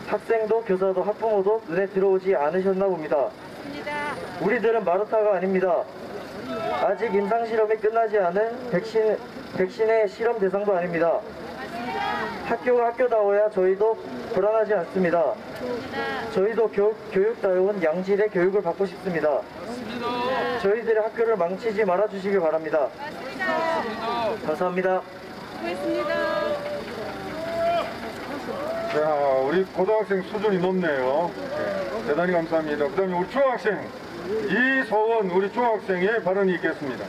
학생도 교사도 학부모도 눈에 들어오지 않으셨나 봅니다. 우리들은 마르타가 아닙니다. 아직 임상실험이 끝나지 않은 백신의 실험 대상도 아닙니다. 학교가 학교다워야 저희도 불안하지 않습니다. 저희도 교육다운 양질의 교육을 받고 싶습니다. 저희들의 학교를 망치지 말아주시길 바랍니다. 감사합니다. 자, 우리 고등학생 수준이 높네요. 네, 대단히 감사합니다. 그 다음에 우리 중학생 이소원 우리 중학생의 발언이 있겠습니다.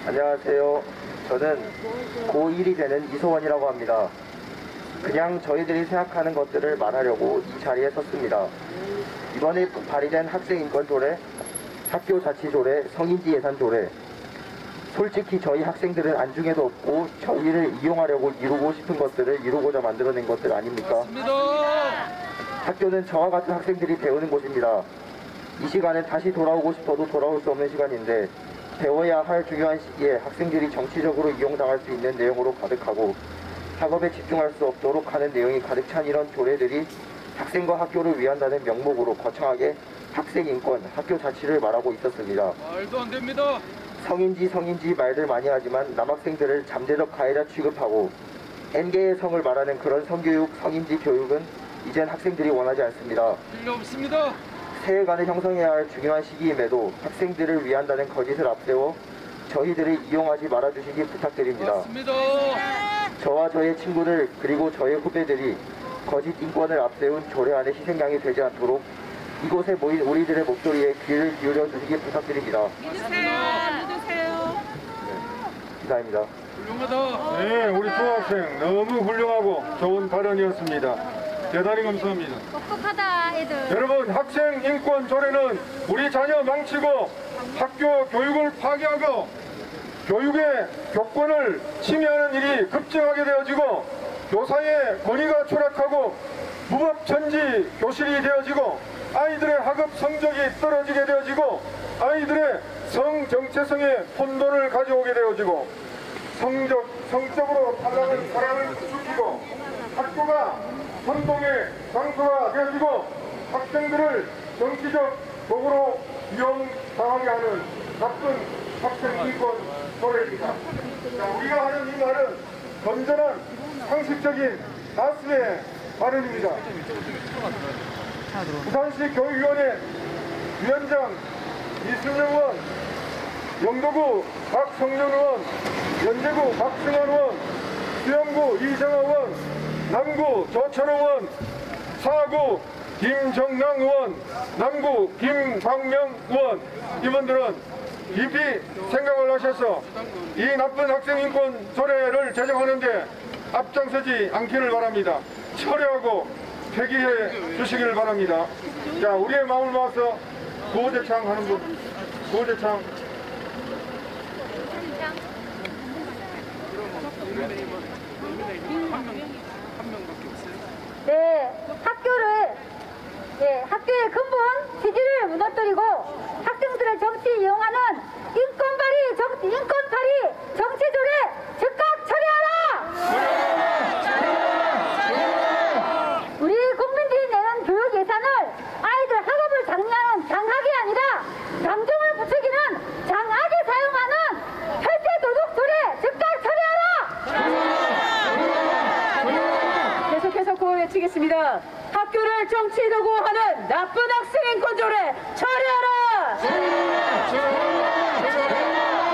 안녕하세요. 저는 고1이 되는 이소원이라고 합니다. 그냥 저희들이 생각하는 것들을 말하려고 이 자리에 섰습니다. 이번에 발의된 학생인권조례, 학교자치조례, 성인지 예산조례, 솔직히 저희 학생들은 안중에도 없고 저희를 이용하려고 이루고 싶은 것들을 이루고자 만들어낸 것들 아닙니까? 학교는 저와 같은 학생들이 배우는 곳입니다. 이 시간은 다시 돌아오고 싶어도 돌아올 수 없는 시간인데 배워야 할 중요한 시기에 학생들이 정치적으로 이용당할 수 있는 내용으로 가득하고 학업에 집중할 수 없도록 하는 내용이 가득 찬 이런 조례들이 학생과 학교를 위한다는 명목으로 거창하게 학생인권, 학교자치를 말하고 있었습니다. 말도 안 됩니다. 성인지 말들 많이 하지만 남학생들을 잠재적 가해자 취급하고 N개의 성을 말하는 그런 성교육, 성인지 교육은 이젠 학생들이 원하지 않습니다. 필요 없습니다. 세계관을 형성해야 할 중요한 시기임에도 학생들을 위한다는 거짓을 앞세워 저희들을 이용하지 말아주시기 부탁드립니다. 맞습니다. 저와 저의 친구들 그리고 저의 후배들이 거짓 인권을 앞세운 조례 안의 희생양이 되지 않도록 이곳에 모인 우리들의 목소리에 귀를 기울여 주시기 부탁드립니다. 믿으세요. 기사입니다. 훌륭하다. 네, 우리 중학생 너무 훌륭하고 좋은 발언이었습니다. 대단히 감사합니다. 똑똑하다 애들. 여러분, 학생 인권 조례는 우리 자녀 망치고 학교 교육을 파괴하고 교육의 교권을 침해하는 일이 급증하게 되어지고 교사의 권위가 추락하고 무법천지 교실이 되어지고 아이들의 학업 성적이 떨어지게 되어지고 아이들의 성정체성의 혼돈을 가져오게 되어지고 성적으로 탈락한 사람을 부추기고 학교가 선동의 장소가 되어지고 학생들을 정치적 도구로 이용당하게 하는 나쁜 학생 인권 조례입니다. 우리가 하는 이 말은 건전한 상식적인 가슴의 발언입니다. 부산시 교육위원회 위원장 이순영 의원, 영도구 박성윤 의원, 연제구 박승환 의원, 수영구 이정아 의원, 남구 조철호 의원, 사구 김정랑 의원, 남구 김광명 의원, 이분들은 깊이 생각을 하셔서 이 나쁜 학생인권 조례를 제정하는데 앞장서지 않기를 바랍니다. 철회하고 폐기해 주시기를 바랍니다. 자, 우리의 마음을 모아서 구호대창 하는 분, 구호대창. 네, 학교의 근본 지지를 무너뜨리고 학생들을 정치에 이용하는 인권파리 정치조례 즉각 처리하라! 우리 국민들이 내는 교육 예산을 아이들 학업을 장려하는 장학이 아니라 감정을 부추기는 장악에 사용하는 혈세 도둑 조례 즉각 처리하라! 계속해서 구호 외치겠습니다. 학교를 정치 도구하는 나쁜 학생인권 조례 처리하라!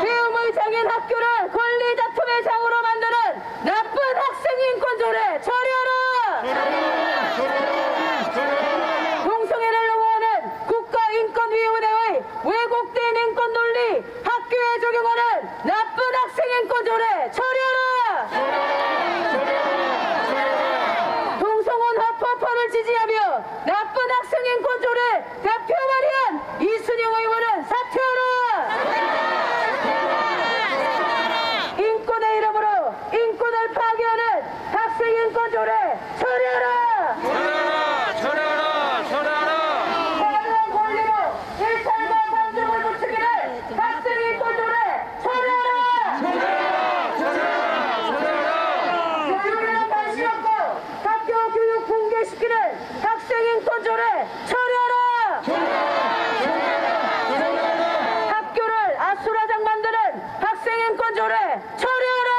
배움의 장인 학교를 권리 다툼의 장으로 만드는 나쁜 학생인권 조례 처리하라! 동성애를 옹호하는 국가인권위원회의 왜곡된 인권 논리 학교에 적용하는 나쁜 학생인권 조례 처리하라! 동성혼 합법화를 지지하며 나쁜 학생인권 조례 대표 발의한 이순영 의원은 사퇴하라! 인권의 이름으로 인권을 파괴하는 학생인권 조례 처리하라! 사회의 권리로 일탈과 감정을 부추기는 학생인권 조례 처리하라! 교육에는 관심 없고 학교 교육 붕괴시키는 학생인권 조례 처리하라! 학교를 아수라장 만드는 학생인권 조례 처리하라!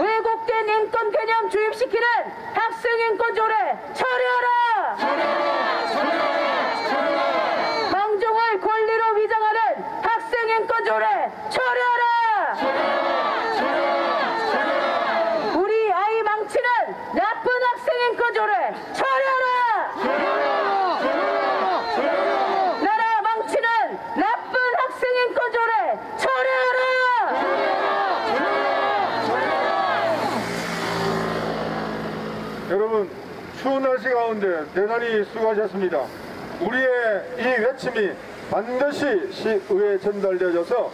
왜곡된 인권 개념 주입시키는 학생인권 조례 처리하라! 방종을 권리로 위장하는 학생인권 조례 처리하라! 우리 아이 망치는 나쁜 학생인권 조례 처리하라! 나라 망치는 여러분 추운 날씨 가운데 대단히 수고하셨습니다. 우리의 이 외침이 반드시 시의회에 전달되어져서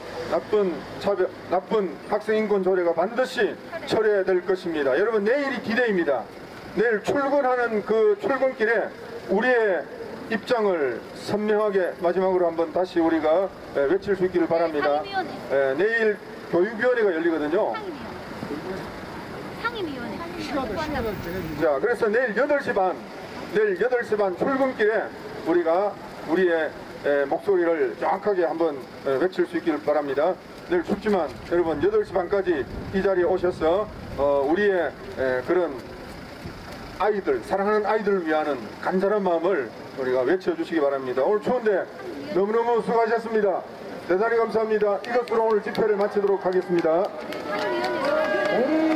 나쁜 학생인권 조례가 반드시 철회될 것입니다. 여러분 내일이 디데이입니다. 내일 출근하는 그 출근길에 우리의 입장을 선명하게 마지막으로 한번 다시 우리가 외칠 수 있기를 바랍니다. 내일 교육위원회가 열리거든요. 상임위원회. 자, 그래서 내일 8시 반 출근길에 우리가 우리의 목소리를 정확하게 한번 외칠 수 있기를 바랍니다. 내일 춥지만 여러분 8시 반까지 이 자리에 오셔서 우리의 그런 아이들, 사랑하는 아이들을 위하는 간절한 마음을 우리가 외쳐주시기 바랍니다. 오늘 추운데 너무너무 수고하셨습니다. 대단히 감사합니다. 이것으로 오늘 집회를 마치도록 하겠습니다. 상임위원회.